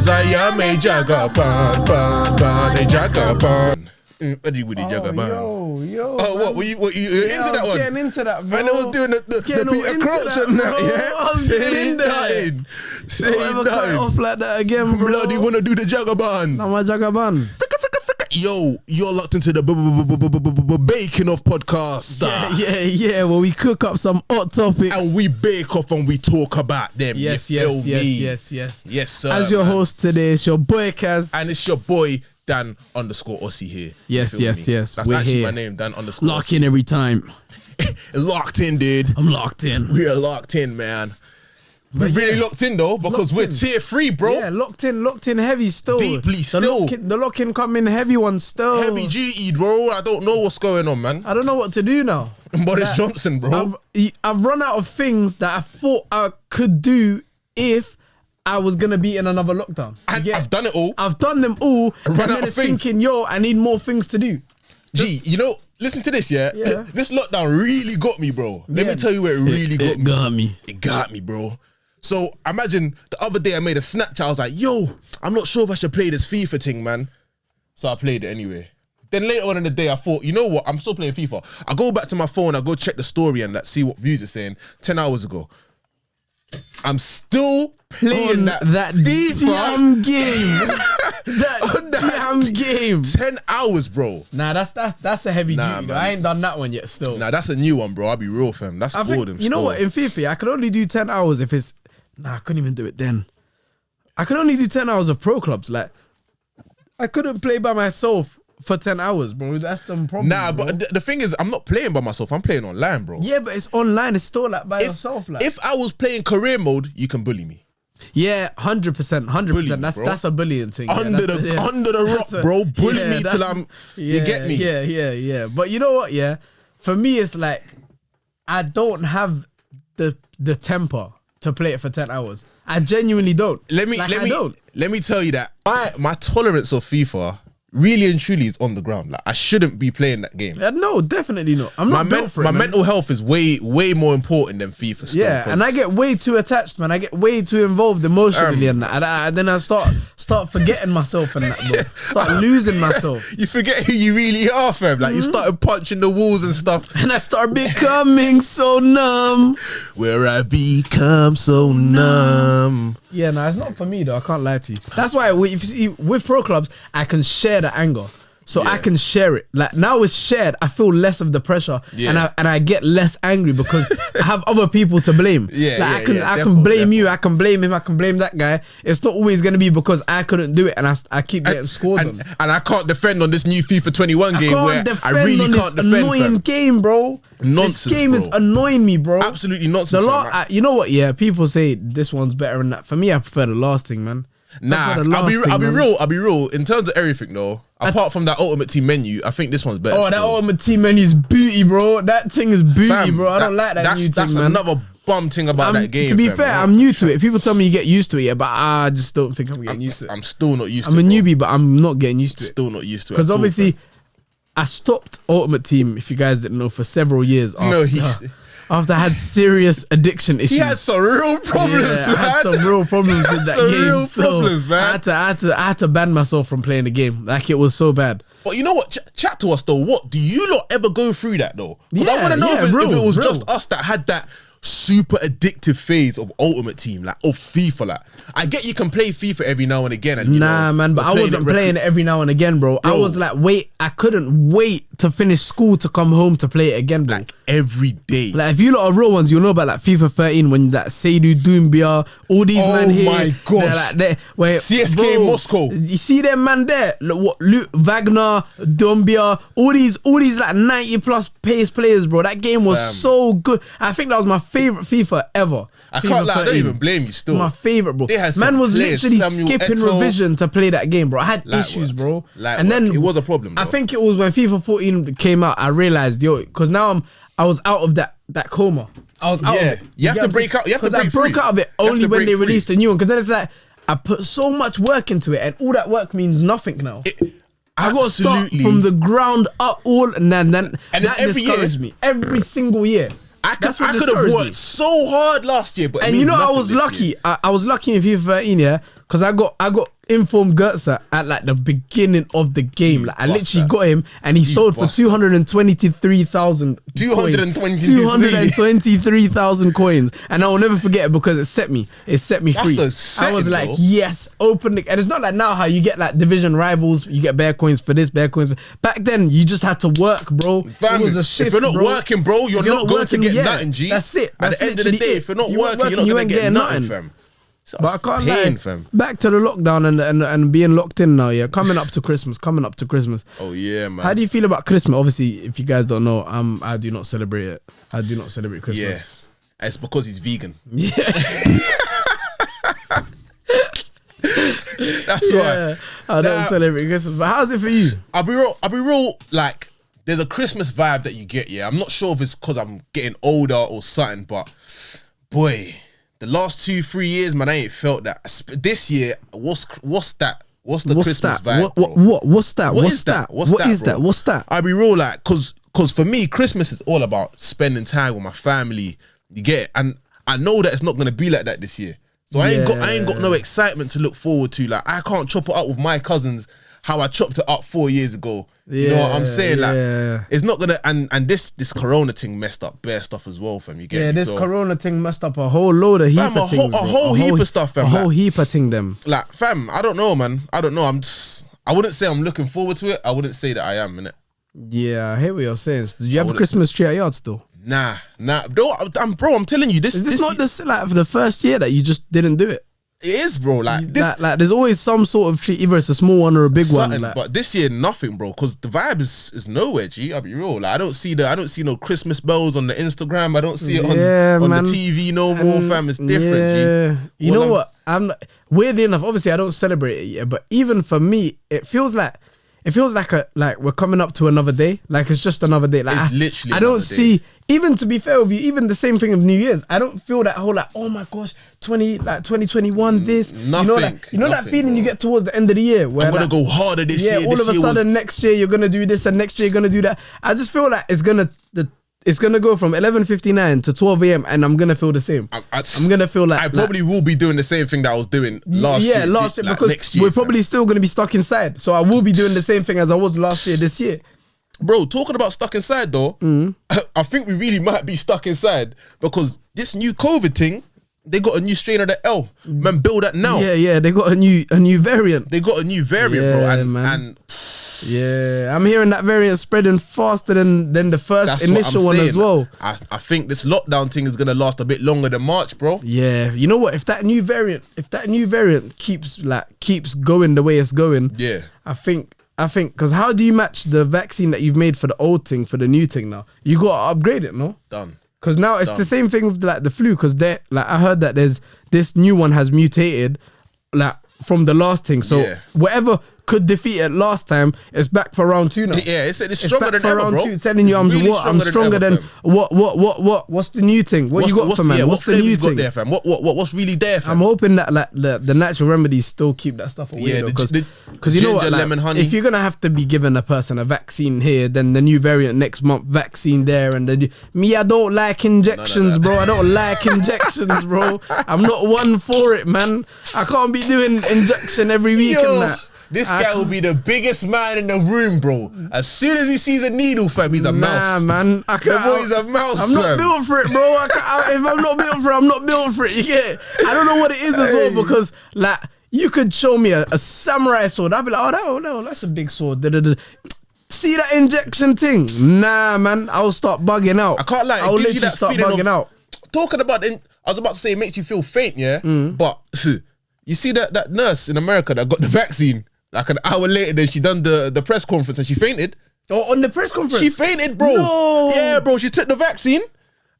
Cause I am a jagaban, a jagaban. Ready with the jagaban. Yo. Oh, what? Were you into that one? Getting into that, bro. And I was doing the Peter Crouch and that, yeah? I was getting into that. Saying nothing. Off like that again, bro. Bloody wanna do the jagaban. Not my jagaban. Yo, you're locked into the baking off podcast. Yeah. Well, we cook up some hot topics. And we bake off and we talk about them. Yes. Yes, sir. As your host today, it's your boy Kaz. And it's your boy Dan_Aussie here. Yes. That's We're actually here. my name, Dan_Aussie. Lock in every time. Locked in, dude. I'm locked in. We are locked in, man. We're really locked in though, because we're tier 3, bro. Yeah, locked in heavy still. Deeply still. The lock-in coming heavy one still. Heavy GE, bro. I don't know what's going on, man. I don't know what to do now. Boris Johnson, bro. I've run out of things that I thought I could do if I was gonna be in another lockdown. And I've done it all. I've done them all. I run out of things. Thinking, I need more things to do. You know, listen to this, yeah? This lockdown really got me, bro. Let me tell you where it really got me. It got me. It got me, bro. So imagine the other day I made a Snapchat. I was like, yo, I'm not sure if I should play this FIFA thing, man. So I played it anyway. Then later on in the day, I thought, you know what? I'm still playing FIFA. I go back to my phone, I go check the story and see what views it's saying 10 hours ago. I'm still playing that damn game. That game. 10 hours, bro. Nah, that's a heavy duty. Man. I ain't done that one yet still. Nah, that's a new one, bro. I'll be real, fam. That's boredom. You know what? In FIFA, I could only do 10 hours if it's... Nah, I couldn't even do it then. I could only do 10 hours of pro clubs. Like, I couldn't play by myself for 10 hours, bro. That's some problem. Nah, bro. but the thing is, I'm not playing by myself. I'm playing online, bro. Yeah, but it's online. It's still like by yourself. Like. If I was playing career mode, you can bully me. Yeah, 100%. That's a bullying thing. Under the rock, bro. Bully me till I'm... you get me? Yeah. But you know what, yeah? For me, it's like, I don't have the temper to play it for 10 hours. I genuinely don't. Let me tell you that my tolerance of FIFA really and truly is on the ground. Like, I shouldn't be playing that game. No, definitely not. I'm not built for it, my mental health is way more important than FIFA stuff. Yeah, and I get way too attached, man. I get way too involved emotionally and that. And then I start forgetting myself and that, bro. Start losing myself. You forget who you really are, fam. Like, you started punching the walls and stuff. And I start becoming so numb. Where I've become so numb. Yeah, no, it's not for me though. I can't lie to you. That's why with pro clubs, I can share the anger. So I can share it. Like now it's shared, I feel less of the pressure, and I get less angry because I have other people to blame. I can blame you, I can blame him, I can blame that guy. It's not always gonna be because I couldn't do it and I keep getting scored on. And I can't defend on this new FIFA 21 game where I really can't defend. Annoying game, bro. Nonsense. This game is annoying me, bro. Absolutely nonsense. You know what? Yeah, people say this one's better than that. For me, I prefer the last thing, man. Nah, I'll be real. In terms of everything though, apart from that Ultimate Team menu, I think this one's better. Oh, that Ultimate Team menu is booty, bro. That thing is booty, bro. I don't like that new thing, man. That's another bum thing about that game. To be fair, I'm new to it. People tell me you get used to it, but I just don't think I'm getting used to it. I'm still not used to it. I'm a newbie, but I'm not getting used to it. Still not used to it. Because obviously, I stopped Ultimate Team, if you guys didn't know, for several years. After I had serious addiction issues. He had some real problems, man. I had some real problems with that game. Real problems, man. I had to ban myself from playing the game. Like, it was so bad. But you know what? Chat to us though. What do you lot ever go through that though? Because I want to know if it was just us that had that super addictive phase of Ultimate Team, like of FIFA. Like, I get you can play FIFA every now and again, and man, but I wasn't playing it every now and again, bro. I was like, I couldn't wait to finish school to come home to play it again, bro. Like every day. Like, if you lot are real ones, you'll know about like FIFA 13 when that Seydou Doumbia, all these men here. Oh my gosh. CSK bro, Moscow. You see them man there? Luke Wagner, Doumbia, all these like 90 plus pace players, bro. That game was so good. I think that was my favorite FIFA ever. I can't lie, I don't even blame you still. My favorite, bro. Man was literally skipping revision to play that game, bro. I had issues, bro. And then it was a problem, bro. I think it was when FIFA 14 came out, I realized, because now I was out of that coma. I was out of it. You have to break out. You have to break free. I broke out of it only when they released a new one. Because then it's like, I put so much work into it, and all that work means nothing now. I got to start from the ground up and that discouraged me every single year. I could have discouraged worked me. so hard last year, but it And means you know, I nothing was this lucky. year. I was lucky in FIFA 13, yeah, because I got informed Gertzer at like the beginning of the game. Like I literally got him, and he sold for 223,000. 223,000 coins, and I will never forget it because it set me free. I was like, yes, open the, and it's not like now how you get like division rivals, you get bear coins for this, bear coins. Back then, you just had to work, bro. Fam, it was a shift, if you're not working, bro, you're not going to get nothing, G. That's it. At the end of the day, if you're not working, you're not going to get nothing, fam. But I can't lie, fam. Back to the lockdown and being locked in now, yeah. Coming up to Christmas. Oh yeah, man. How do you feel about Christmas? Obviously, if you guys don't know, I do not celebrate it. I do not celebrate Christmas. Yeah, it's because he's vegan. Yeah. That's why. I don't celebrate Christmas. But how's it for you? I'll be real. Like, there's a Christmas vibe that you get. Yeah, I'm not sure if it's because I'm getting older or something, but boy. The last 2-3 years, man, I ain't felt that. This year, what's that? What's the Christmas vibe? What's that? What's that? I'll be real, like, cause for me, Christmas is all about spending time with my family. You get it? And I know that it's not gonna be like that this year. So I ain't got no excitement to look forward to. Like, I can't chop it up with my cousins how I chopped it up 4 years ago. You know what I'm saying? Like, it's not gonna. And this Corona thing messed up bare stuff as well, fam. You get me? This Corona thing messed up a whole load of heap of things. A whole heap of stuff, fam. A whole heap of thing, them. Like, fam, I don't know, man. I don't know. I wouldn't say I'm looking forward to it. I wouldn't say that I am, innit? Yeah, I hear what you're saying. Do you have a Christmas tree at yard still? Nah. Bro, I'm telling you, this is this not like for the first year that you just didn't do it? It is, bro. Like this, like there's always some sort of tree, either it's a small one or a big one. Like. But this year, nothing, bro. Because the vibe is nowhere. G, I'll be real. Like I don't see no Christmas bells on the Instagram. I don't see it on the TV no more, fam. It's different. G. You know what? Weirdly enough, obviously I don't celebrate it yet, but even for me, it feels like we're coming up to another day. Like it's just another day. Like it's literally. I don't see. Even to be fair with you, even the same thing of New Year's, I don't feel that whole like, oh my gosh, 2021 this. Nothing. You know that feeling you get towards the end of the year where I'm gonna go harder this year. Yeah, all of a sudden next year you're gonna do this and next year you're gonna do that. I just feel like it's gonna go from 11:59 to 12 a.m. and I'm gonna feel the same. I'm gonna feel like I probably will be doing the same thing that I was doing last year. Yeah, last year, because next year, we're probably still gonna be stuck inside. So I will be doing the same thing as I was last year this year. Bro, talking about stuck inside though, I think we really might be stuck inside because this new COVID thing, they got a new strain of the L. Man, build that now. Yeah, they got a new variant. They got a new variant, bro. And yeah, I'm hearing that variant spreading faster than the first initial one as well. I think this lockdown thing is gonna last a bit longer than March, bro. Yeah, you know what? If that new variant keeps going the way it's going, yeah, I think because how do you match the vaccine that you've made for the old thing for the new thing now? You got to upgrade it, no? Done. Because now it's the same thing with like the flu. Because I heard that there's this new one has mutated, like from the last thing. So whatever could defeat it last time, it's back for round 2 now. Yeah, it's stronger than ever, bro. 2, telling you I'm stronger than what? What's the new thing? What you got for man? What's the new thing? There, fam? What's really there, fam? I'm hoping that like the natural remedies still keep that stuff away. Yeah, because you know what? Like, lemon, honey. If you're gonna have to be giving a person a vaccine here, then the new variant next month, vaccine there, and then I don't like injections, bro. I don't like injections, bro. I'm not one for it, man. I can't be doing injection every week and that. This guy will be the biggest man in the room, bro. As soon as he sees a needle, fam, he's a mouse. Nah, man. He's a mouse, I'm not built for it, bro. If I'm not built for it, I'm not built for it. You get it? I don't know what it is as well, because like you could show me a samurai sword. I'd be like, oh no, that's a big sword. See that injection thing? Nah, man. I'll start bugging out. I can't lie. I'll literally start bugging out. Talking about, I was about to say it makes you feel faint, yeah? But you see that nurse in America that got the vaccine? Like an hour later, then she done the press conference and she fainted. Oh, on the press conference? She fainted, bro. No. Yeah, bro. She took the vaccine.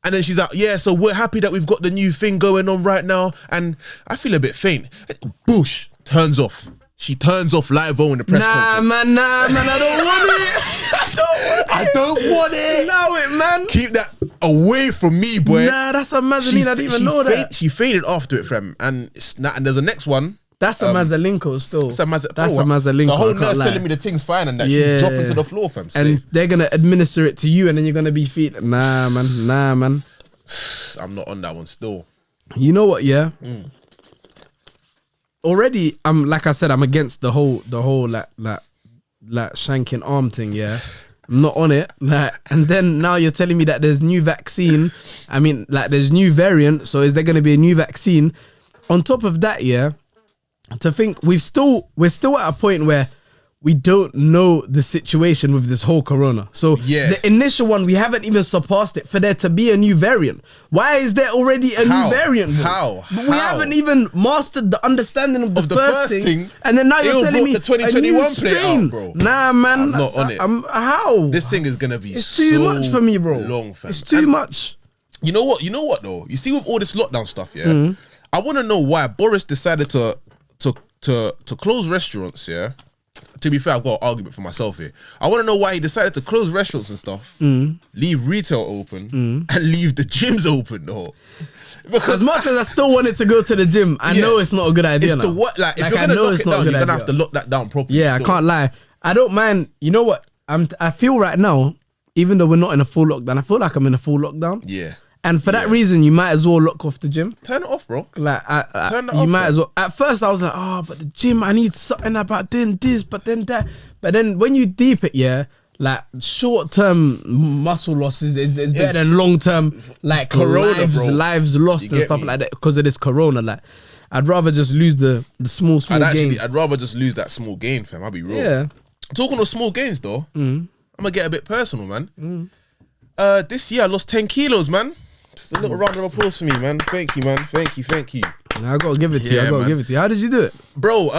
And then she's like, yeah, so we're happy that we've got the new thing going on right now. And I feel a bit faint. Boosh. Turns off. She turns off live in the press conference. Nah, man. I don't want it. I don't want it. Allow it, man. Keep that away from me, boy. Nah, that's a Mazzoline. I didn't even know that. She fainted after it, fam. And there's a next one. That's a Mazzolinko still. That's a Mazzolinko. The whole nurse telling me the thing's fine and that she's dropping to the floor, fam. And they're going to administer it to you and then you're going to be feeling, nah, man. I'm not on that one still. You know what? Yeah. Already, I'm like I said, I'm against the whole like shanking arm thing. Yeah. I'm not on it. Like, and then now you're telling me that there's new vaccine. I mean, like there's new variant. So is there going to be a new vaccine? On top of that, yeah. To think we're still at a point where we don't know the situation with this whole corona. So the initial one, we haven't even surpassed it for there to be a new variant. Why is there already a new variant? Bro? How? But we haven't even mastered the understanding of the first thing. And then now you're telling me the 2021 play out, bro. Nah, man. I'm not on it. How? This thing is gonna be It's too much for me, bro. Long, fam. It's too much. You know what though? You see with all this lockdown stuff, yeah? I want to know why Boris decided to close restaurants, yeah? To be fair, I've got an argument for myself here. I want to know why he decided to close restaurants and stuff, leave retail open, and leave the gyms open, though. Because as much as I still wanted to go to the gym, I know it's not a good idea. It's now. Like if you're gonna lock it down, you're gonna have to lock that down properly. Yeah, still. I can't lie. I don't mind. You know what? I feel right now, even though we're not in a full lockdown, I feel like I'm in a full lockdown. Yeah. And for that reason, you might as well lock off the gym. Turn it off, bro. Like, turn it off. You might as well. At first, I was like, but the gym, I need something about doing this, but then that. But then when you deep it, yeah, like short-term muscle loss is better than long-term, like corona, lives lost and stuff like that because of this corona. Like, I'd rather just lose the small gain. I'd rather just lose that small gain, fam. I'll be real. Yeah. Talking of small gains, though, I'm gonna get a bit personal, man. This year I lost 10 kilos, man. Just a little round of applause for me, man. Thank you, man. Thank you. I gotta give it to you. How did you do it? Bro,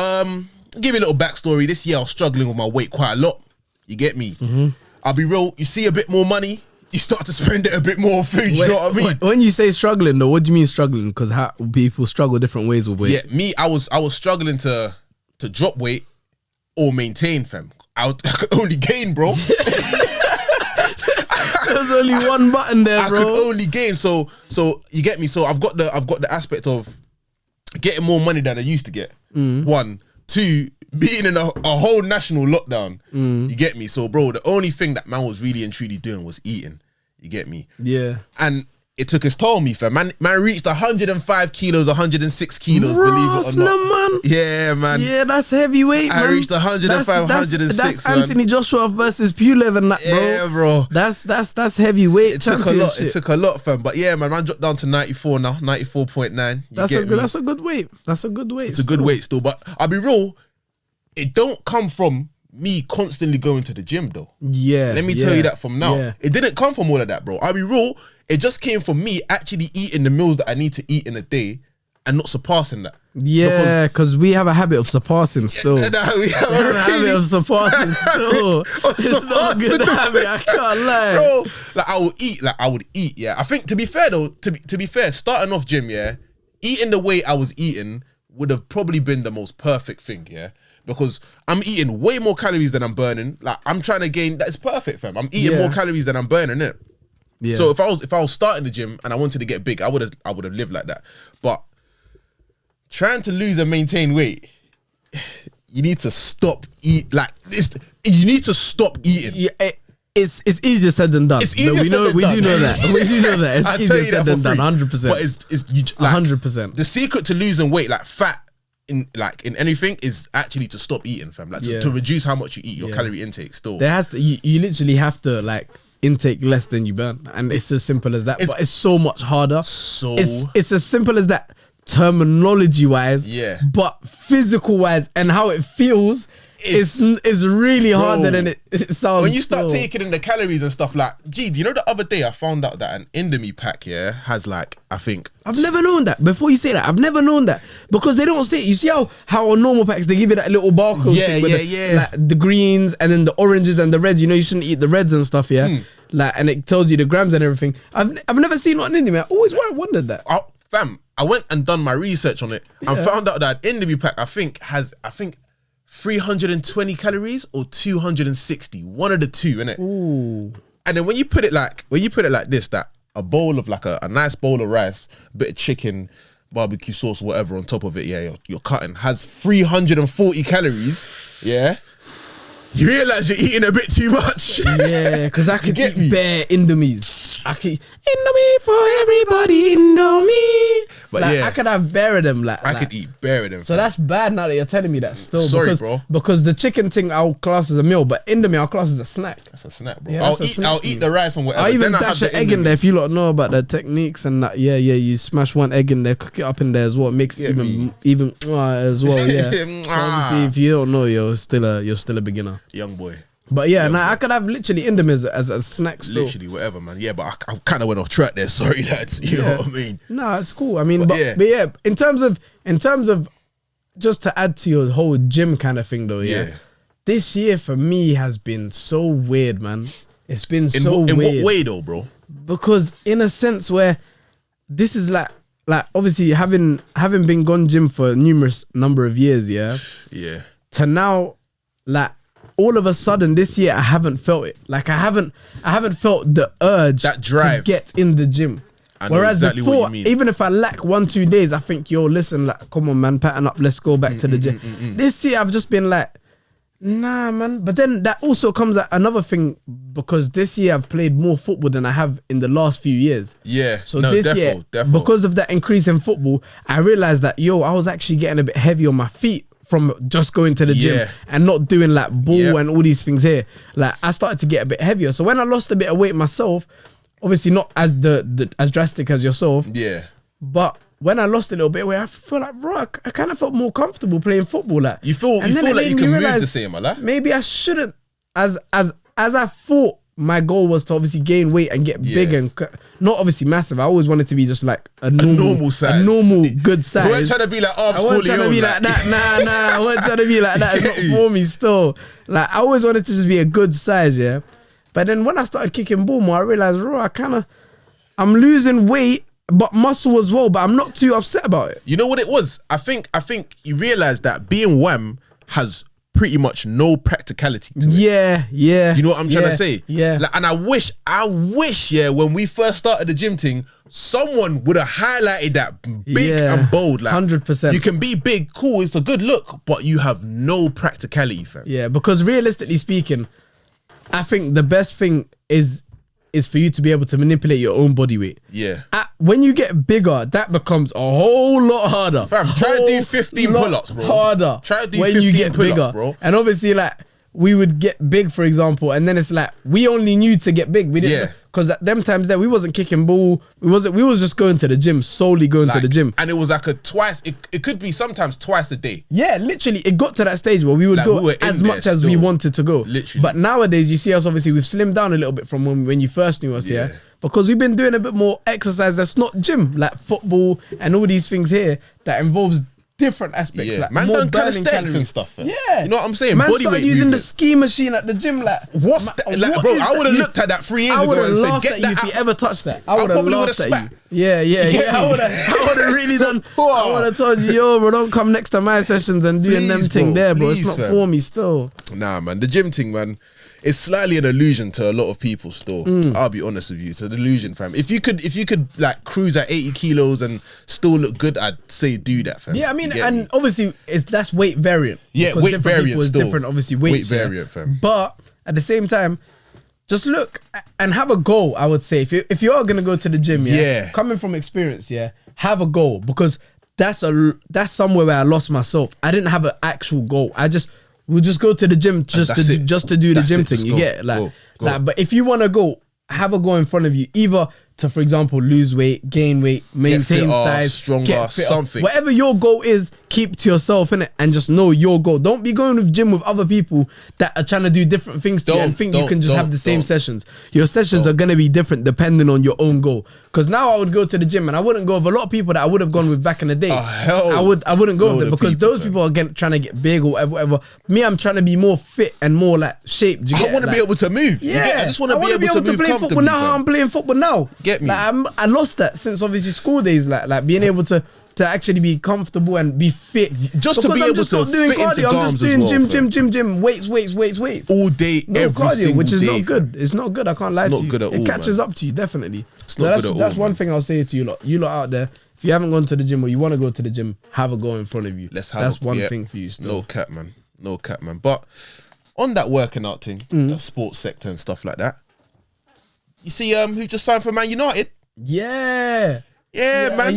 give you a little backstory. This year I was struggling with my weight quite a lot. You get me? I'll be real. You see a bit more money, you start to spend it a bit more on food. You know what I mean? When you say struggling, though, what do you mean struggling? Because how people struggle different ways with weight. Yeah, me, I was struggling to drop weight or maintain, fam. I could only gain, bro. There's only one button there, bro. I could only gain. So you get me. So I've got the aspect of getting more money than I used to get. 1, 2, being in a whole national lockdown. You get me. So bro, the only thing that man was really and truly doing was eating. You get me. Yeah. And it took its toll on me, fam. Man reached 105 kilos, 106 kilos, believe it or not. Man. Yeah, man. Yeah, that's heavyweight, man. I reached 105, 106, That's Anthony Joshua versus Pulev and that, bro. Yeah, bro. That's heavyweight. It took a lot. It took a lot, fam. But yeah, man dropped down to 94 now, 94.9. That's a good weight. That's a good weight. It's a good weight still. But I'll be real, it don't come from me constantly going to the gym though. Yeah. Let me tell you that from now. Yeah. It didn't come from all of that, bro. I'll be real, it just came from me actually eating the meals that I need to eat in a day and not surpassing that. Yeah, because we have a habit of surpassing still. We have a habit of surpassing still. It's not a good habit, I can't lie. Bro, like I would eat, yeah. I think to be fair though, to be fair, starting off gym, yeah, eating the way I was eating would have probably been the most perfect thing, yeah. Because I'm eating way more calories than I'm burning. Like I'm trying to gain. That's perfect, fam. I'm eating more calories than I'm burning, innit? Yeah. So if I was starting the gym and I wanted to get big, I would have lived like that. But trying to lose and maintain weight, you need to stop eat like this. You need to stop eating. Yeah, it's easier said than done. It's easier said than done. We do know that. We do know that. It's easier said than done. 100%. But it's like, 100%. The secret to losing weight, like fat. In anything is actually to stop eating, fam. Like to reduce how much you eat, your calorie intake still. There has to you literally have to like intake less than you burn, and it's as simple as that. But it's so much harder. So it's as simple as that, terminology wise. Yeah. But physical wise and how it feels is really harder than it sounds. When you start taking in the calories and stuff, like, gee, do you know the other day I found out that an Indomie pack, has like, I think... I've never known that. Before you say that, I've never known that. Because they don't say it. You see how on normal packs, they give you that little barcode thing with like the greens and then the oranges and the reds. You know, you shouldn't eat the reds and stuff, Like, and it tells you the grams and everything. I've never seen one in Indomie. I always wondered that. Fam, I went and done my research on it and found out that an Indomie pack, I think 320 calories or 260, one of the two, innit? Ooh. And then when you put it like this, that a bowl of like a nice bowl of rice, a bit of chicken, barbecue sauce, whatever on top of it, you're cutting, has 340 calories, you realize you're eating a bit too much. Yeah, because I could eat bare Indomies. I keep Indomie for everybody, Indomie. But like, I could have buried them. I could eat bare of them. So that's bad now that you're telling me that still. Sorry, bro. Because the chicken thing I'll class as a meal, but Indomie I'll class as a snack. That's a snack, bro. Yeah, I'll eat the rice and whatever. I'll even dash an egg in there if you lot know about the techniques and that. Yeah, you smash one egg in there, cook it up in there as well. It makes it even as well. Yeah. So obviously, if you don't know, you're still a beginner, young boy. But yeah, I could have literally Indomie as a snack still. Literally, whatever, man. Yeah, but I kind of went off track there. Sorry, lads. You know what I mean? No, it's cool. I mean, but yeah, in terms of just to add to your whole gym kind of thing, though, this year for me has been so weird, man. It's been weird. In what way, though, bro? Because in a sense where this is like obviously having been gone gym for a numerous number of years, yeah, to now, like, all of a sudden this year I haven't felt it. Like I haven't felt the urge, that drive to get in the gym. I know exactly before, what you mean. even if I lack 1-2 days, I think, yo, listen, like, come on, man, pattern up, let's go back to the gym. This year I've just been like, nah, man. But then that also comes at another thing, because this year I've played more football than I have in the last few years. Yeah. So this year, because of that increase in football, I realized that, yo, I was actually getting a bit heavy on my feet from just going to the gym and not doing like ball and all these things here. Like I started to get a bit heavier. So when I lost a bit of weight myself, obviously not as as drastic as yourself. Yeah. But when I lost a little bit of weight, I feel like, bro, I kind of felt more comfortable playing football. Like you feel like you can move the same, like? Maybe I shouldn't, as I thought my goal was to obviously gain weight and get big and not obviously massive. I always wanted to be just like a normal size, a normal good size. You weren't trying to be like I wasn't trying to be like that. Nah, I wasn't trying to be like that. It's not for me still. Like I always wanted to just be a good size, yeah. But then when I started kicking ball more, I realized, I'm losing weight, but muscle as well. But I'm not too upset about it. You know what it was? I think you realize that being wham has pretty much no practicality to it. Yeah. You know what I'm trying to say? Yeah. Like, and I wish, when we first started the gym thing, someone would have highlighted that big and bold. Like 100%. You can be big, cool, it's a good look, but you have no practicality, fam. Yeah, because realistically speaking, I think the best thing is for you to be able to manipulate your own body weight. Yeah. When you get bigger, that becomes a whole lot harder. Fam, try to do 15 pull-ups, bro. Harder. Try to do 15 pull-ups, bro. And obviously, like, we would get big, for example, and then it's like, we only knew to get big. We didn't, because at them times there, we wasn't kicking ball. We was just going to the gym, solely going to the gym. And it was like it could be sometimes twice a day. Yeah, literally, it got to that stage where we would go as much as we wanted to go. Literally. But nowadays, you see us, obviously, we've slimmed down a little bit from when you first knew us, because we've been doing a bit more exercise that's not gym, like football and all these things here that involves different aspects, like man more done burning calisthenics calories and stuff. Yeah, you know what I'm saying. Man Body started weight using movement. the ski machine at the gym. Like, what's that? Like, bro, I would have looked at that 3 years ago and said, "Get that if out." you ever touched that, I would have probably laughed would've at you. Yeah. I would have really done. I would have told you, yo, bro, don't come next to my sessions and doing them thing there, bro. It's not for me still. Nah, man, the gym thing, man. It's slightly an illusion to a lot of people still. I'll be honest with you. It's an illusion, fam. If you could like cruise at 80 kilos and still look good, I'd say do that, fam. Yeah, I mean, and obviously that's weight variant. Yeah, weight variant is still. different, obviously, weight variant, fam. But at the same time, just look and have a goal, I would say. If you are going to go to the gym, coming from experience, have a goal, because that's somewhere where I lost myself. I didn't have an actual goal. We'll just go to the gym just to do the gym thing. You get it? Like, but if you want to go, have a goal in front of you, either to, for example, lose weight, gain weight, maintain size, stronger, something. Whatever your goal is, keep to yourself, innit? And just know your goal. Don't be going to the gym with other people that are trying to do different things to you and think you can just have the same sessions. Your sessions are going to be different depending on your own goal. Because now I would go to the gym and I wouldn't go with a lot of people that I would have gone with back in the day. I wouldn't go with them because those people are trying to get big or whatever. Me, I'm trying to be more fit and more like shaped. I want to be able to move. I just want to be able to play football now. How I'm playing football now. Get me? Like, I lost that since obviously school days. Like being able to actually be comfortable and be fit. Just to be able to fit into I'm just doing gym, weights. All day, every cardio, single which is day, not good. It's not good. I can't lie to you. It's not good at all. It catches up to you, definitely. It's not good at all. That's one thing I'll say to you lot. You lot out there, if you haven't gone to the gym or you want to go to the gym, have a goal in front of you. That's one thing for you still. No cap, man. But on that working out thing, that sports sector and stuff like that, You see, who just signed for Man United? Yeah, man.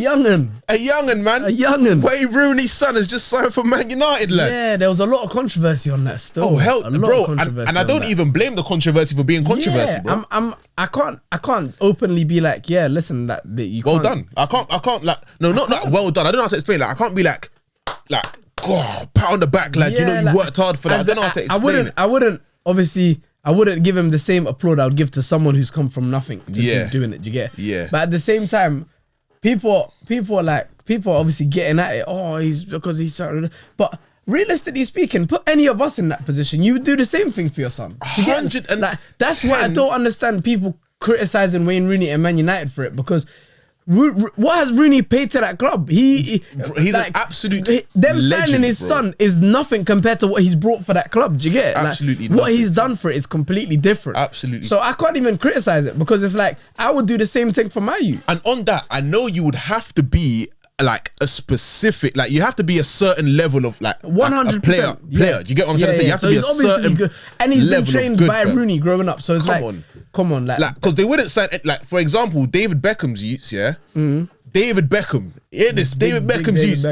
A young'un, man. Wayne Rooney's son has just signed for Man United, lad. Yeah, there was a lot of controversy on that still. Oh hell, bro! And I don't even blame the controversy for being controversy, bro. I can't openly be like, yeah, listen, that you. Well done. I can't like, no, not well done. I don't know how to explain. Like, I can't be like, God, pat on the back, like, you know, you worked hard for that. I don't know how to explain it. I wouldn't give him the same applaud I would give to someone who's come from nothing to keep doing it. You get? Yeah. But at the same time, people are obviously getting at it. Oh, because he's sorry. But realistically speaking, put any of us in that position, you would do the same thing for your son. 110. Like, that's why I don't understand people criticizing Wayne Rooney and Man United for it, because what has Rooney paid to that club? He's like, an absolute them legend, signing his son is nothing compared to what he's brought for that club. Do you get it? Absolutely like, what he's done for it is completely different. Absolutely. So I can't even criticize it, because it's like I would do the same thing for my youth. And on that, I know you would have to be like a specific, like you have to be a certain level of like 100% player. Yeah. Do you get what I'm trying to say? You have to be a certain good. And he's been trained by Rooney growing up, so it's come on, like because they wouldn't sign like, for example, David Beckham's youths, David Beckham, David Beckham's youths,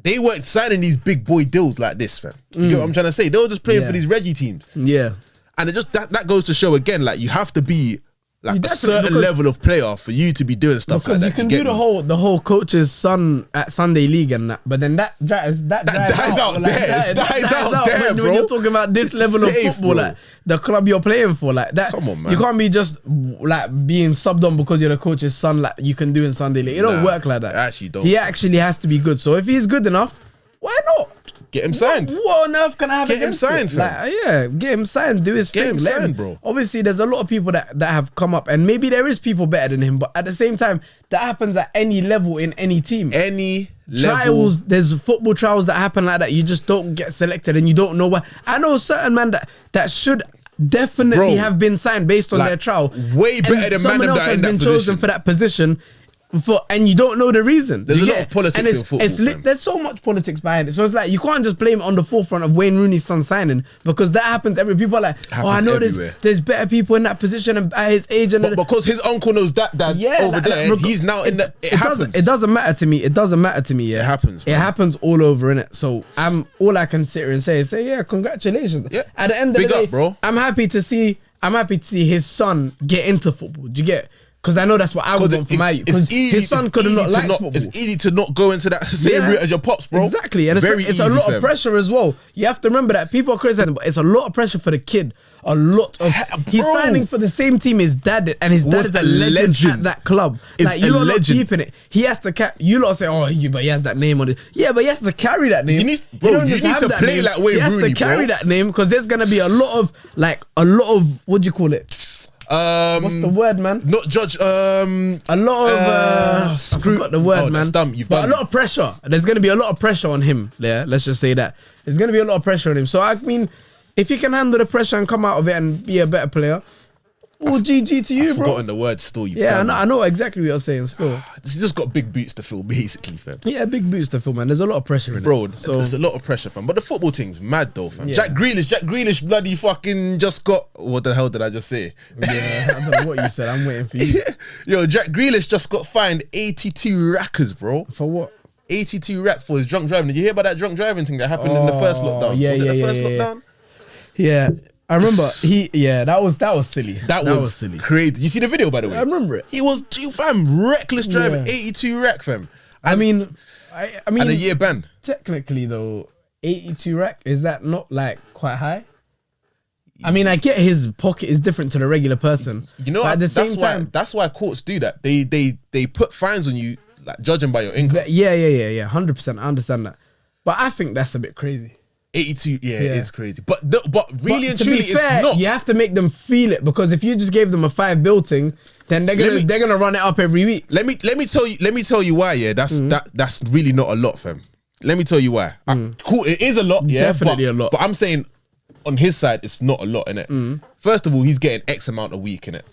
they weren't signing these big boy deals like this, fam. You get what I'm trying to say? They were just playing for these Reggie teams. Yeah. And it just that goes to show again, like you have to be like a certain level of player for you to be doing stuff like that. Because you can do the whole coach's son at Sunday League and that, but then that dies out there, bro. When you're talking about this level of football, like the club you're playing for, like that. Come on, man. You can't be just like being subbed on because you're the coach's son, like you can do in Sunday League. It don't work like that. Actually, don't. He actually has to be good. So if he's good enough, why not? Get him signed. What on earth can I have? Get him signed, fam. Like, get him signed. Do his thing. Get him signed, bro. Obviously, there's a lot of people that have come up, and maybe there is people better than him. But at the same time, that happens at any level in any team. Any level. Trials. There's football trials that happen like that. You just don't get selected, and you don't know why. I know certain man that should definitely have been signed based on their trial. Way better than man that has been chosen for that position. And you don't know the reason. There's a lot of politics in football. There's so much politics behind it. So it's like you can't just blame it on the forefront of Wayne Rooney's son signing, because that happens. People are like, I know there's better people in that position and at his age. And but because his uncle knows that over there, he's now in the. It happens. It doesn't matter to me. It doesn't matter to me. Yeah, it happens. It happens all over, innit? So all I can sit here and say, yeah, congratulations. Yeah. At the end of the day, bro. I'm happy to see his son get into football. Do you get? Because I know that's what I would want for my youth. Because his son could have not liked football. It's easy to not go into that same route as your pops, bro. Exactly. And it's a lot of pressure as well. You have to remember that people are criticizing, but it's a lot of pressure for the kid. A lot of... He's signing for the same team his dad did, and his dad is a legend at that club. Like, you lot not keeping it. He has to... You lot say, but he has that name on it. Yeah, but he has to carry that name. You need to play like Wayne Rooney, He has to carry that name, because there's going to be a lot of... What do you call it? What's the word, man? Not judge. A lot of I forgot the word, man. But a lot of pressure. There's going to be a lot of pressure on him. Yeah, let's just say that. There's going to be a lot of pressure on him. So I mean, if he can handle the pressure and come out of it and be a better player, all GG to you, I've bro. Forgotten the word still. I know exactly what you're saying. Still, you just got big boots to fill, basically, fam. Yeah, big boots to fill, man. There's a lot of pressure in it, bro. So there's a lot of pressure, fam. But the football thing's mad, though, fam. Yeah. Jack Grealish, bloody fucking just got. What the hell did I just say? Yeah, I don't know what you said. I'm waiting for you. Yo, Jack Grealish just got fined 82 rackers, bro. For what? 82 rack for his drunk driving. Did you hear about that drunk driving thing that happened in the first lockdown? Yeah, was it the first lockdown? Yeah. I remember that was silly. That was silly. Crazy. You see the video, by the way? I remember it. He was fam, reckless driving, 82 rack, fam. I mean, and a year ban. Technically, though, 82 rack, is that not like quite high? I mean, I get his pocket is different to the regular person. You know, at the same time, that's why courts do that. They put fines on you, like judging by your income. Yeah. 100%. I understand that, but I think that's a bit crazy. 82, it is crazy. But really and truly, it's not. You have to make them feel it, because if you just gave them a 5 bill thing, then they're gonna run it up every week. Let me tell you why. Yeah, that's really not a lot, fam. Let me tell you why. Cool, it is a lot. Yeah, definitely a lot. But I'm saying on his side, it's not a lot, innit? First of all, he's getting X amount a week, innit?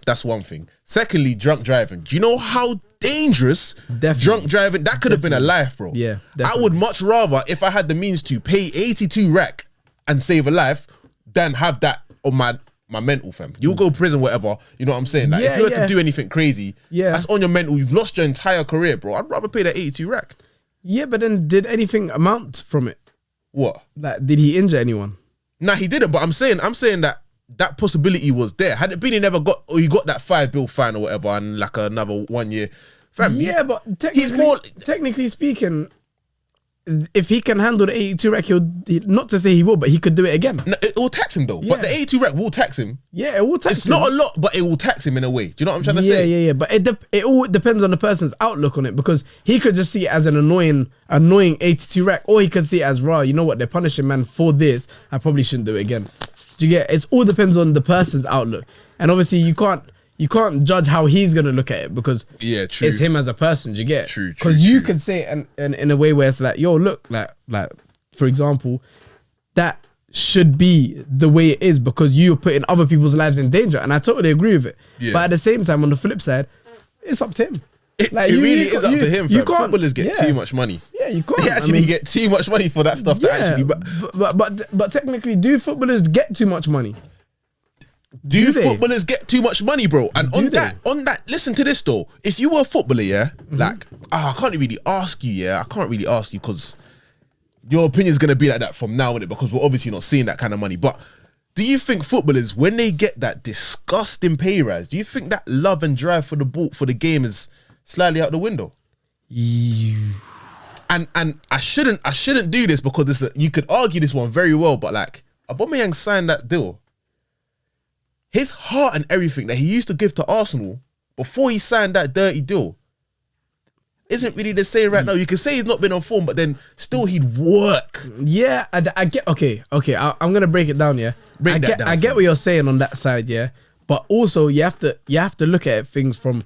That's one thing. Secondly, drunk driving. Do you know how dangerous drunk driving? That could have been a life, bro. Yeah, definitely. I would much rather, if I had the means to pay 82 rack and save a life, than have that on my mental, fam. You'll go prison, whatever. You know what I'm saying? Like, if you had to do anything crazy, that's on your mental. You've lost your entire career, bro. I'd rather pay that 82 rack. Yeah, but then did anything amount from it? What? Like, did he injure anyone? Nah, he didn't. But I'm saying that possibility was there. Had it been he got that $5 bill fine or whatever, and like another 1 year, fam. Yeah, but technically speaking, if he can handle the 82 rack, not to say he will, but he could do it again. No, it will tax him though. But the 82 rack will tax him. Yeah, it will tax him. It's not a lot, but it will tax him in a way. Do you know what I'm trying to say? Yeah. But it all depends on the person's outlook on it, because he could just see it as an annoying 82 rack, or he could see it as, raw, you know what, they're punishing man for this, I probably shouldn't do it again. Do you get? It all depends on the person's outlook. And obviously you can't judge how he's gonna look at it, because it's him as a person. Do you get? True. Because you could say it in a way where it's like, yo, look, like for example, that should be the way it is because you're putting other people's lives in danger, and I totally agree with it. Yeah. But at the same time, on the flip side, it's up to him. It really is up to him. Footballers get too much money. Yeah, you can't. They actually get too much money for that stuff. But technically, do footballers get too much money? Do footballers get too much money, bro? And on that, listen to this though. If you were a footballer, like, I can't really ask you, I can't really ask you because your opinion is gonna be like that from now on, because we're obviously not seeing that kind of money. But do you think footballers, when they get that disgusting pay rise, do you think that love and drive for the ball, for the game, is slightly out the window? And I shouldn't do this because you could argue this one very well, but like, Aubameyang signed that deal. His heart and everything that he used to give to Arsenal before he signed that dirty deal isn't really the same right now. You can say he's not been on form, but then still he'd work. Yeah, I get. Okay. I'm gonna break it down. Yeah, I get what you're saying on that side. Yeah, but also you have to look at things from.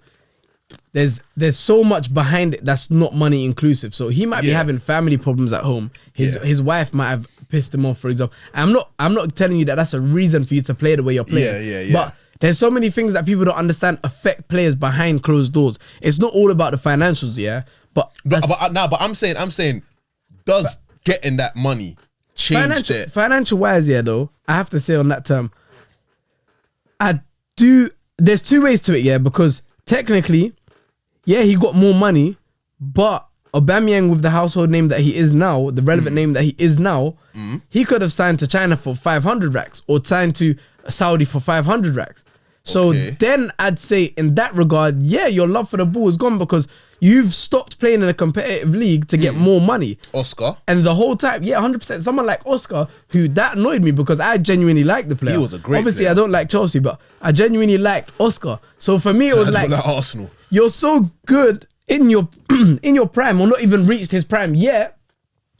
There's so much behind it that's not money inclusive. So he might be having family problems at home. His wife might have pissed him off, for example. I'm not telling you that that's a reason for you to play the way you're playing. Yeah. But there's so many things that people don't understand affect players behind closed doors. It's not all about the financials, But I'm saying, does getting that money change it? Financial wise, though, I have to say on that term, there's two ways to it, because technically, he got more money, but Aubameyang, with the household name that he is now, the relevant name that he is now, he could have signed to China for 500 racks or signed to Saudi for 500 racks. So then I'd say in that regard, your love for the ball is gone because you've stopped playing in a competitive league to get more money. Oscar. And the whole time, 100%. Someone like Oscar, who that annoyed me because I genuinely liked the player. He was a great Obviously, player. I don't like Chelsea, but I genuinely liked Oscar. So for me, it was like Arsenal. You're so good in your prime, or not even reached his prime yet,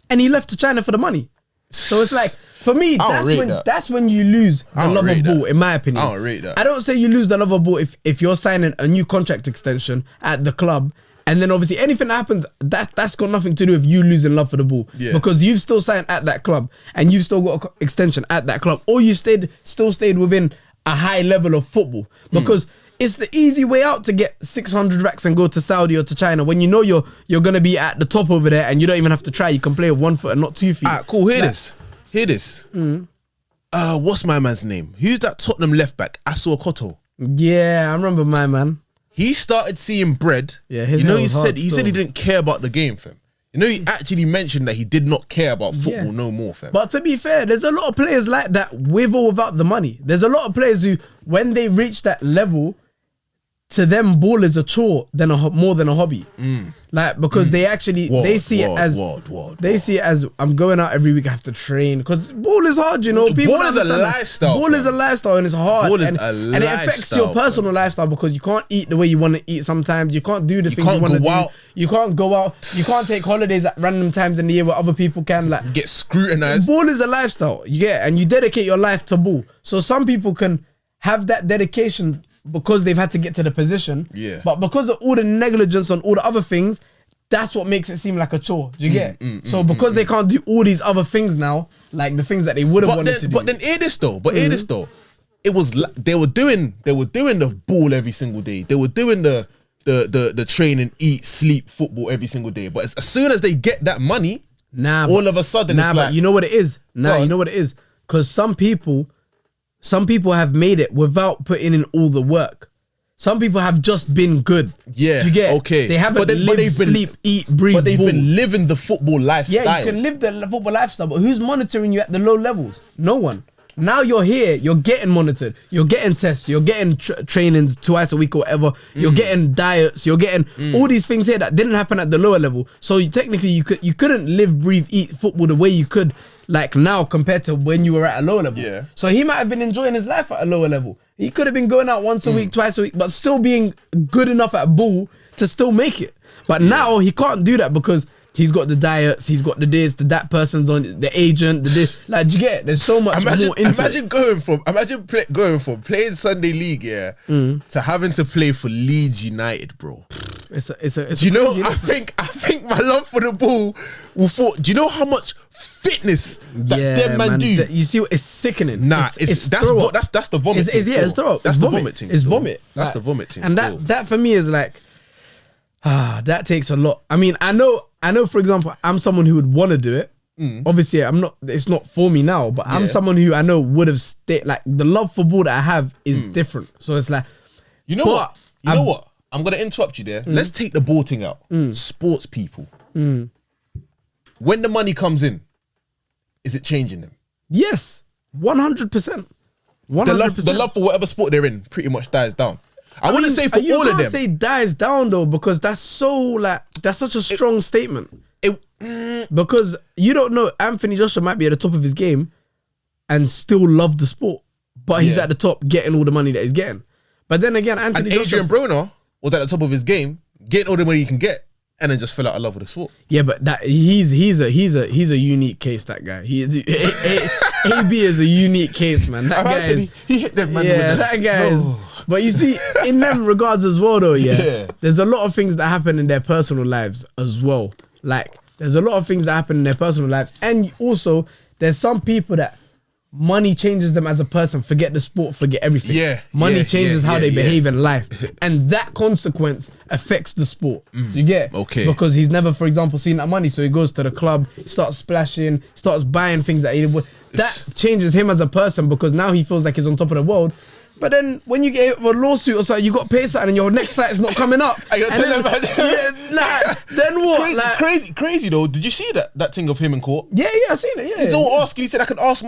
and he left to China for the money. So it's like, for me, that's when you lose the love of ball, in my opinion. I don't rate that. I don't say you lose the love of ball if you're signing a new contract extension at the club, and then obviously anything that happens, that's got nothing to do with you losing love for the ball. Because you've still signed at that club, and you've still got an extension at that club, or you still stayed within a high level of football. Because it's the easy way out to get 600 racks and go to Saudi or to China when you know you're going to be at the top over there and you don't even have to try. You can play with 1 foot and not 2 feet. Alright, cool. Hear this. What's my man's name? Who's that Tottenham left back? Asu Okoto. Yeah, I remember my man. He started seeing bread. Yeah, he said he didn't care about the game, fam. He actually mentioned that he did not care about football no more, fam. But to be fair, there's a lot of players like that with or without the money. There's a lot of players who, when they reach that level, to them, ball is a chore more than a hobby. Like, because they actually see it as I'm going out every week, I have to train, because ball is hard, People ball is a lifestyle. Ball is a lifestyle, and it's hard. Ball is a lifestyle, and it affects your personal lifestyle, because you can't eat the way you want to eat sometimes. You can't do the things you want to do. You can't go out. You can't take holidays at random times in the year where other people can. Like, get scrutinized. Ball is a lifestyle, and you dedicate your life to ball. So some people can have that dedication because they've had to get to the position. But because of all the negligence on all the other things, that's what makes it seem like a chore. Do you get? So because they can't do all these other things now, like the things that they would have wanted to do. But then hear this though. It was they were doing the ball every single day. They were doing the training, eat, sleep, football every single day. But as soon as they get that money, all of a sudden it's like, you know what it is? You know what it is? Because some people Some people have made it without putting in all the work. Some people have just been good. Yeah, you get okay. They haven't lived, sleep, eat, breathe. But they've ball. been living the football lifestyle. Yeah, you can live the football lifestyle, but who's monitoring you at the low levels? No one. Now you're here, you're getting monitored, you're getting tests, you're getting trainings twice a week or whatever, you're getting diets, you're getting all these things here that didn't happen at the lower level. So technically you couldn't live, breathe, eat football the way you could like now compared to when you were at a lower level. Yeah. So he might have been enjoying his life at a lower level. He could have been going out once a week, twice a week, but still being good enough at ball to still make it. But now he can't do that because he's got the diets, he's got the this, that person's on the agent, the this. Like, do you get it? There's so much more into imagine going from playing Sunday League, to having to play for Leeds United, bro. It's you know, I think my love for the ball will fall. Do you know how much fitness that them man do? You see, it's sickening. Nah, that's the vomit. It's throw up. That's the vomit thing. It's vomit. That's the vomit thing. And that for me is like, that takes a lot. I mean, I know. For example, I'm someone who would want to do it. Obviously, I'm not. It's not for me now, but I'm someone who I know would have stayed. Like the love for ball that I have is different. So it's like, you know what? You know what? I'm gonna interrupt you there. Let's take the ball thing out. Sports people. When the money comes in, is it changing them? Yes, 100%. 100%. The love for whatever sport they're in pretty much dies down. I wouldn't say for all of them. You can't say dies down though, because that's such a strong statement. Because you don't know, Anthony Joshua might be at the top of his game and still love the sport, but he's at the top getting all the money that he's getting. But then again, Adrian Broner was at the top of his game, getting all the money he can get, and then just fell out of love with the sport. Yeah, but that he's a unique case. That guy, AB is a unique case, man. That guy he hit them man. Yeah, that guy is. But you see, in them regards as well, though, there's a lot of things that happen in their personal lives as well. Like, there's a lot of things that happen in their personal lives, and also there's some people that money changes them as a person. Forget the sport, forget everything. Money changes how they behave in life, and that consequence affects the sport. You get it? Okay. Because he's never, for example, seen that money, so he goes to the club, starts splashing, starts buying things that he would. That changes him as a person because now he feels like he's on top of the world. But then when you get a lawsuit or something, you got to pay something and your next flight is not coming up. Then what? Crazy though. Did you see that thing of him in court? Yeah, I seen it. Yeah, he's all asking. He said, "I can ask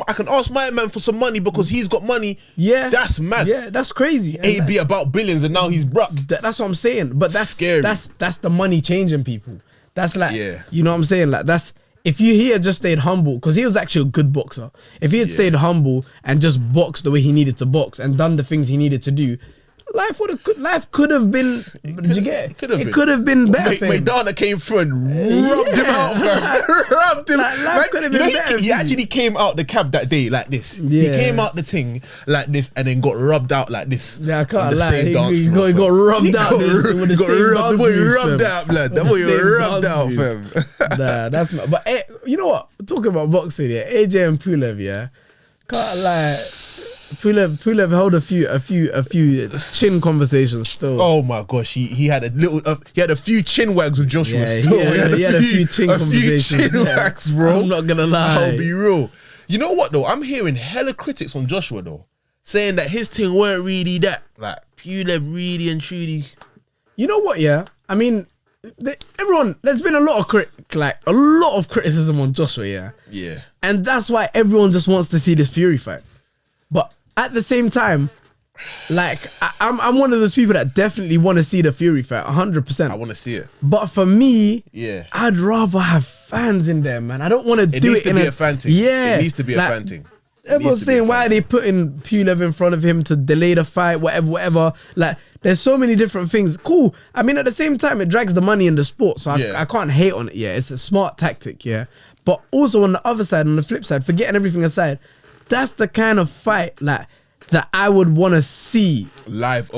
my man for some money because he's got money." Yeah, that's mad. Yeah, that's crazy. AB about billions and now he's broke. That's what I'm saying. But that's scary. That's the money changing people. That's like, you know what I'm saying? Like that's. If he had just stayed humble, because he was actually a good boxer. If he had stayed humble and just boxed the way he needed to box and done the things he needed to do, life could have been. Did you get it? It could have been better. Maidana came through and rubbed him out, fam. Rubbed him. Life could have been better. He actually came out the cab that day like this. He came out the thing like this and then got rubbed out like this. Yeah, I can't lie. He got rubbed out. The boy rubbed out, blood. That boy rubbed out, fam. Nah, that's my. But you know what? Talking about boxing, AJ and Pulev, can't lie. Pulev held a few chin conversations still. Oh my gosh, he had a few chin wags with Joshua still. He had a few chin conversations. Chin wags, bro. I'm not gonna lie. I'll be real. You know what though? I'm hearing hella critics on Joshua though, saying that his thing weren't really that. Like Pulev really and truly. You know what? Yeah, I mean, there's been a lot of criticism on Joshua. Yeah, and that's why everyone just wants to see this Fury fight. But at the same time, like I'm one of those people that definitely want to see the Fury fight, 100%. I want to see it. But for me, I'd rather have fans in there, man. I don't want to do it in a fan thing. Yeah, it needs to be a fan thing. Everyone's saying why are they putting Pulev in front of him to delay the fight, whatever. Like, there's so many different things. Cool. I mean, at the same time, it drags the money in the sport, so I can't hate on it. Yeah, it's a smart tactic. Yeah, but also on the other side, on the flip side, forgetting everything aside, that's the kind of fight like that I would want to see live.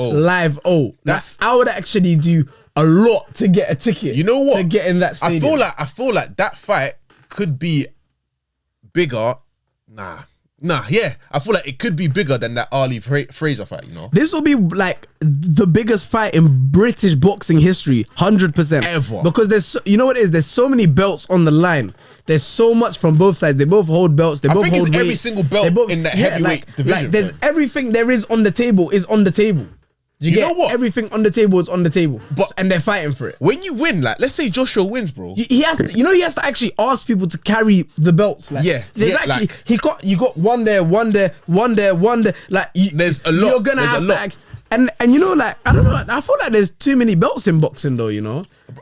That's I would actually do a lot to get a ticket. You know what? To get in that stadium. I feel like that fight could be bigger. Nah, Nah, yeah. I feel like it could be bigger than that Ali Fraser fight, you know? This will be like the biggest fight in British boxing history, 100%. Ever. Because you know what it is? There's so many belts on the line. There's so much from both sides. They both hold belts. They both hold weight. I think it's every single belt in that heavyweight division. Like there's everything there is on the table is on the table. You know what? Everything on the table is on the table, and they're fighting for it. When you win, like, let's say Joshua wins, bro. He has to, he has to actually ask people to carry the belts. Like, you got one there. Like, there's a lot. You're gonna have to and I don't know. I feel like there's too many belts in boxing, though.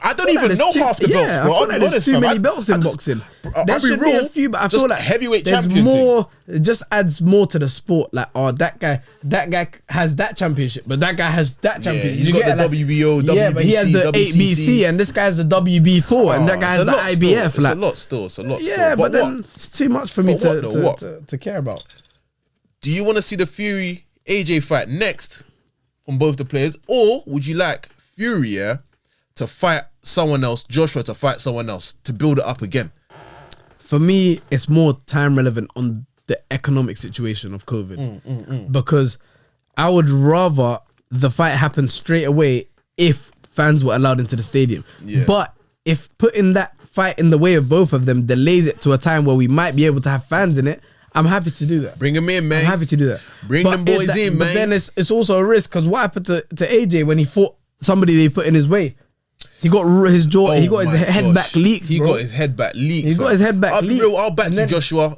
I don't even know half the belts, bro. I feel like there's too many belts in boxing. There should be a few, but I feel like heavyweight there's more. It just adds more to the sport. Like, that guy has that championship, but that guy has that championship. He's got the WBO, WBC, yeah, but he has the WBC, and this guy has the WB4, and that guy has the IBF. It's a lot still. It's a lot. Yeah, but then it's too much for me to care about. Do you want to see the Fury AJ fight next from both the players, or would you like Fury to fight someone else, Joshua to fight someone else to build it up again? For me, it's more time relevant on the economic situation of COVID, because I would rather the fight happen straight away if fans were allowed into the stadium. Yeah. But if putting that fight in the way of both of them delays it to a time where we might be able to have fans in it, I'm happy to do that. Bring them in, man. I'm happy to do that. Bring them boys in, man. But then it's also a risk, because what happened to AJ when he fought somebody they put in his way? He got his jaw. He got his head back leaked. He got his head back leaked. He got his head back leaked. I'll back you, Joshua.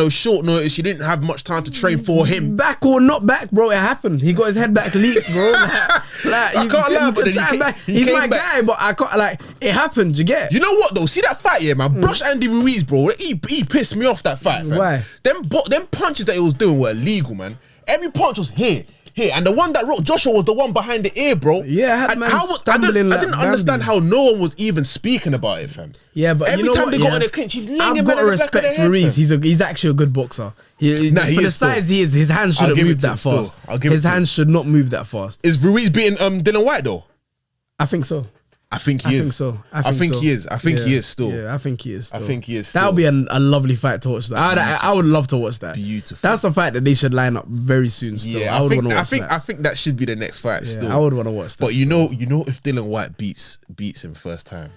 Short notice. You didn't have much time to train for him. Back or not back, bro. It happened. He got his head back leaked, bro. I can't lie, but then he's my guy, but I can't. Like, it happened. You get? You know what though? See that fight, yeah, man. Brush Andy Ruiz, bro. He pissed me off that fight. Fam. Why? Them punches that he was doing were illegal, man. Every punch was here. And the one that wrote Joshua was the one behind the ear, bro. Yeah, I didn't understand how no one was even speaking about it, fam. Yeah, but every time they got in a clinch, he's leaning I've got to respect Ruiz. He's actually a good boxer. For the size he is, his hands shouldn't move that fast. His hands should not move that fast. Is Ruiz beating Dylan White though? I think so. I think he is. I think he is. I think he is still. Yeah, I think he is still. I think he is still. That would be a lovely fight to watch. I would love to watch that. Beautiful. That's a fight that they should line up very soon still. Yeah, I would want to watch that. I think that should be the next fight still. I would want to watch that. But you know if Dylan White beats him first time.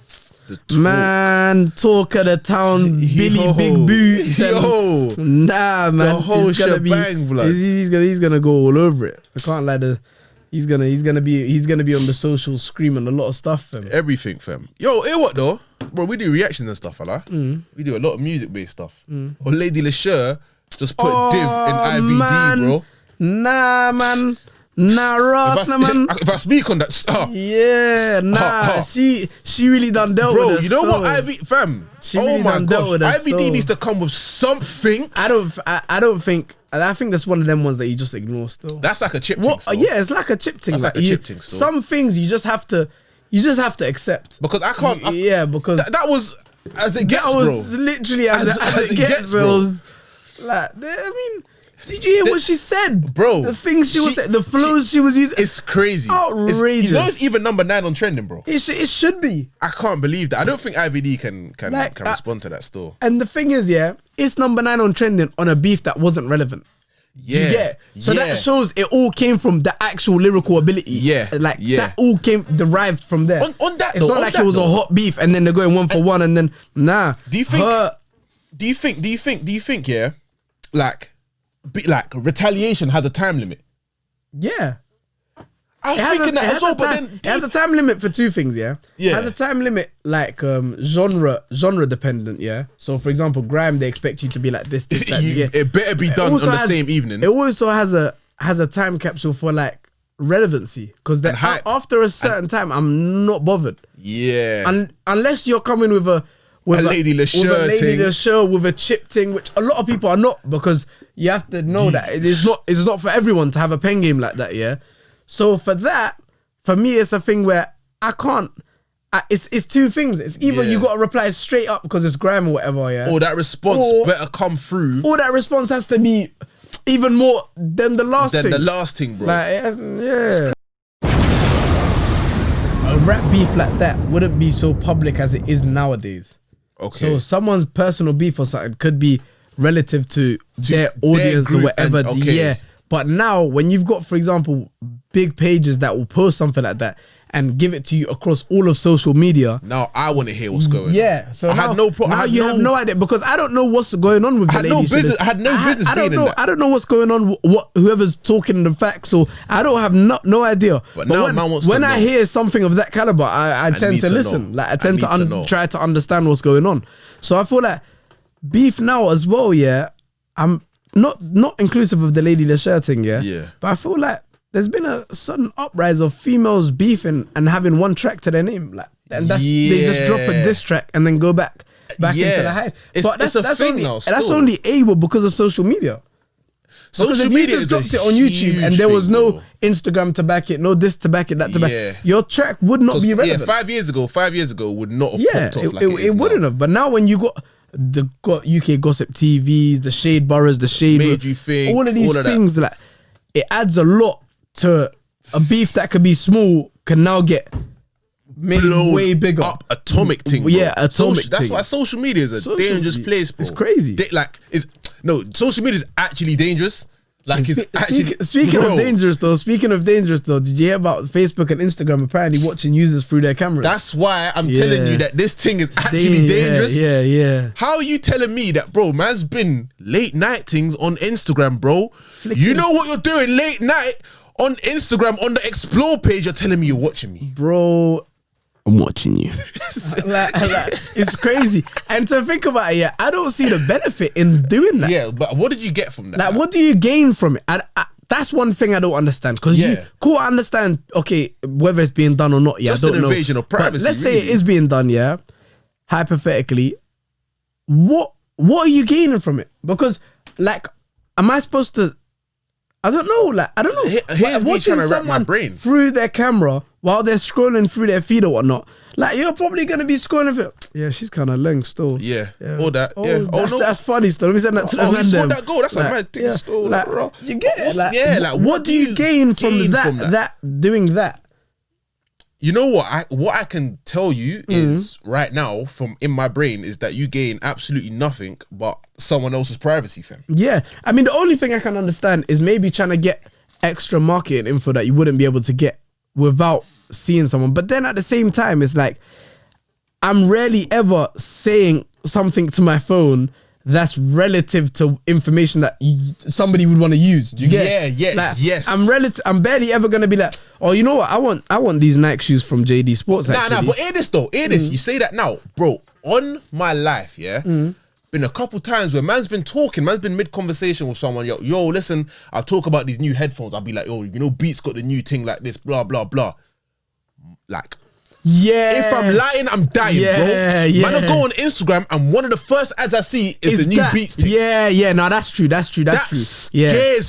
Man, talk of the town, Billy Big Boots. Nah, man. The whole shebang, blood. He's gonna go all over it. I can't lie. He's gonna be on the social screaming a lot of stuff, fam. Everything, fam. Yo, hear what though? Bro, we do reactions and stuff, fella. We do a lot of music-based stuff. Or Lady LaSure just put div in IVD, man. bro. Nah, man. Nah, Ross, man. If I speak on that stuff. Yeah, nah. She really done dealt with Bro, it. you know what, fam? She really done dealt with it. IVD needs to come with something. I think that's one of them ones that you just ignore still. That's like a chip thing. Yeah, it's like a chip thing. That's like a chip thing still. Some things you just have to accept. Because I can't. Because that was as it gets, bro. That was literally as it gets, bro. Like, I mean, did you hear what she said, bro? The things she was saying, the flows she was using. It's crazy, outrageous. It's even number 9 on trending, bro. It should be. I can't believe that. I don't think IVD can respond to that still. And the thing is, it's number 9 on trending on a beef that wasn't relevant. Yeah. So that shows it all came from the actual lyrical ability. Yeah. That all derived from there. On that, it's not like it was a hot beef and then they're going 1 for 1 and then nah. Do you think? Yeah, like retaliation has a time limit. Yeah. I was thinking that as well, but then it has a time limit for 2 things, yeah? Yeah. It has a time limit like genre dependent, yeah? So for example, grime, they expect you to be like this, that. It better be done on the same evening. It also has a time capsule for like relevancy. Because after a certain time, I'm not bothered. Yeah. Unless you're coming with a Lady LaSure with a chip thing, which a lot of people are not, because you have to know that it's not for everyone to have a pen game like that, yeah? So for me, it's a thing where I can't. It's 2 things. It's either you got to reply straight up because it's grime or whatever, yeah. Or that response better come through. Or that response has to be even more than the last thing. The last thing, bro. Like, yeah. A rap beef like that wouldn't be so public as it is nowadays. Okay. So someone's personal beef or something could be relative to their audience or group whatever. and- okay. Yeah. But now, when you've got, for example, big pages that will post something like that and give it to you across all of social media. Now I want to hear what's going on. Yeah, so I now, had no problem. now you have no idea because I don't know what's going on with the lady. I had no business I don't being in know. that. I don't know what's going on. What whoever's talking the facts, or I don't have no idea. But now man wants to when I know. hear something of that caliber, I tend need to to listen. know. Like I tend need to to know. try to understand what's going on. So I feel like beef now as well. Yeah, I'm not inclusive of the Lady Lachey thing. Yeah, Yeah. but I feel like there's been a sudden uprise of females beefing and having one track to their name, like, and that's they just drop a diss track and then go back into the hype. But It's a thing only, now, and that's still. only able because of social media. Because Social if media you is just a dropped it on YouTube and huge there was thing, no bro. Instagram to back it, no this to back it, that to back Yeah. it, your track would not be relevant. Yeah, 5 years ago would not have Yeah, popped off like it is it wouldn't now. have. But now when you got UK Gossip TVs, the Shade Boroughs, the Shade Made You Think, all of these all of that. things, like it adds a lot to a beef that could be small can now get made Blown way bigger. up atomic thing, bro. Yeah, atomic That's thing. why social media is a Social dangerous media- place, bro. it's crazy. Social media is actually dangerous. Like it's actually Speaking bro, of dangerous though, did you hear about Facebook and Instagram apparently watching users through their cameras? That's why I'm Yeah. telling you that this thing is actually dangerous. Yeah. How are you telling me that, bro? Man's been late night things on Instagram, bro. Flicking. You know what you're doing late night on Instagram on the explore page. You're telling me you're watching me. Bro, I'm watching you. like, it's crazy. And to think about it, yeah, I don't see the benefit in doing that. Yeah, but what did you get from that? Like, what do you gain from it? That's one thing I don't understand. Because I understand, okay, whether it's being done or not. Yeah, Just I don't an know. invasion of privacy, But let's say really. it is being done. Yeah, hypothetically, what are you gaining from it? Because, like, am I supposed to? I don't know. Like, I don't know. Here's me Watching trying to wrap my someone brain. through their camera while they're scrolling through their feed or whatnot. Like, you're probably gonna be scrolling through. Yeah, she's kind of long still. Yeah, all that. Yeah. That's funny still. Let me send that to the Oh, man he scored them. that goal. That's a mad thing still, Like, bro. you get it. Like, What do you gain from that? That doing that. You know what? What I can tell you is right now from in my brain is that you gain absolutely nothing but someone else's privacy, fam. Yeah, I mean, the only thing I can understand is maybe trying to get extra marketing info that you wouldn't be able to get without seeing someone. But then at the same time, it's like I'm rarely ever saying something to my phone that's relative to information that somebody would want to use. Do you get? Yeah, Like, yes. I'm barely ever gonna be like, oh, you know what? I want these Nike shoes from JD Sports. Actually. But hear this though. Hear this. You say that now, bro. On my life, yeah. Been a couple times where man's been talking, man's been mid-conversation with someone, yo, listen, I'll talk about these new headphones. I'll be like, yo, you know, Beats got the new thing like this, blah, blah, blah. Like, Yeah. if I'm lying, I'm dying, bro. Man, I go on Instagram and one of the first ads I see is the new that, Beats thing. Yeah, no, that's true. That scares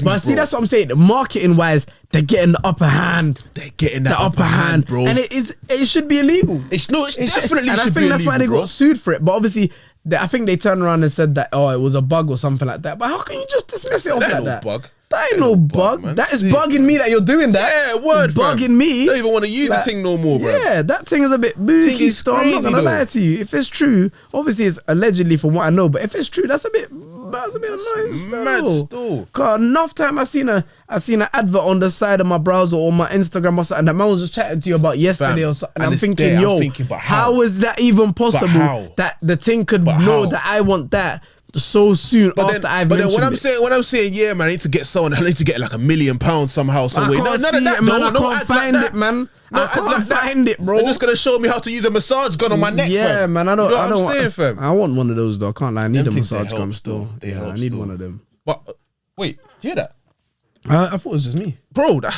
me, But see, bro. that's what I'm saying. Marketing wise, they're getting the upper hand. They're getting that The upper hand, bro. and it should be illegal. It definitely and I should think be that's why they illegal, got sued for it. But obviously, I think they turned around and said that it was a bug or something like that. But how can you just dismiss it off That like ain't no that? bug. That ain't no bug. man. That is Sick. bugging me that you're doing that. Yeah, word, It's fam. bugging me. Don't even want to use Like, the thing no more, bro. Yeah, that thing is a bit Thing booky is still. I'm not crazy, gonna though. lie to you. If it's true, obviously it's allegedly from what I know, but if it's true, that's a bit annoying still. mad still. God, enough time I seen an advert on the side of my browser or my Instagram or something, and that man was just chatting to you about yesterday Fam, or something. and And I'm it's thinking, there. I'm yo, thinking, but how? how is that even possible how? that the thing could But know how? that I want that so soon after I've mentioned when it? I'm saying, yeah, man, I need to get like $1 million somehow, some I way. can't None see of that, it, man. no, I no can't ads like find that. it, man. No I ads can't like that. find it, bro. They're just gonna show me how to use a massage gun on my neck, Yeah, fam. man. I don't. You know I what don't I'm saying, fam. I want one of those though. I can't lie. I need Them a things, they massage help gun still. still. They Yeah, I help need still. one of them. But wait, do you hear that? I thought it was just me. Bro, bro.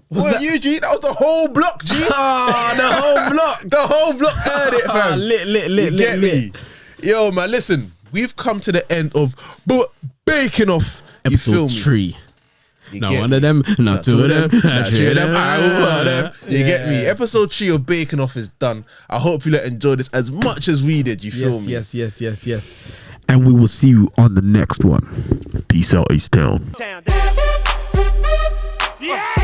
Was that- you, G? That was the whole block, G. Ah, the whole block. The whole block heard it, fam. Lit, You get me? Yo, man, listen. We've come to the end of Baking Off. You feel me? 3. You Not get one me? of them, not two of them, not three of them, I will them. You get me? Yes. Episode 3 of Baking Off is done. I hope you enjoyed this as much as we did. You feel me? Yes. And we will see you on the next one. Peace out, East Town. Yeah.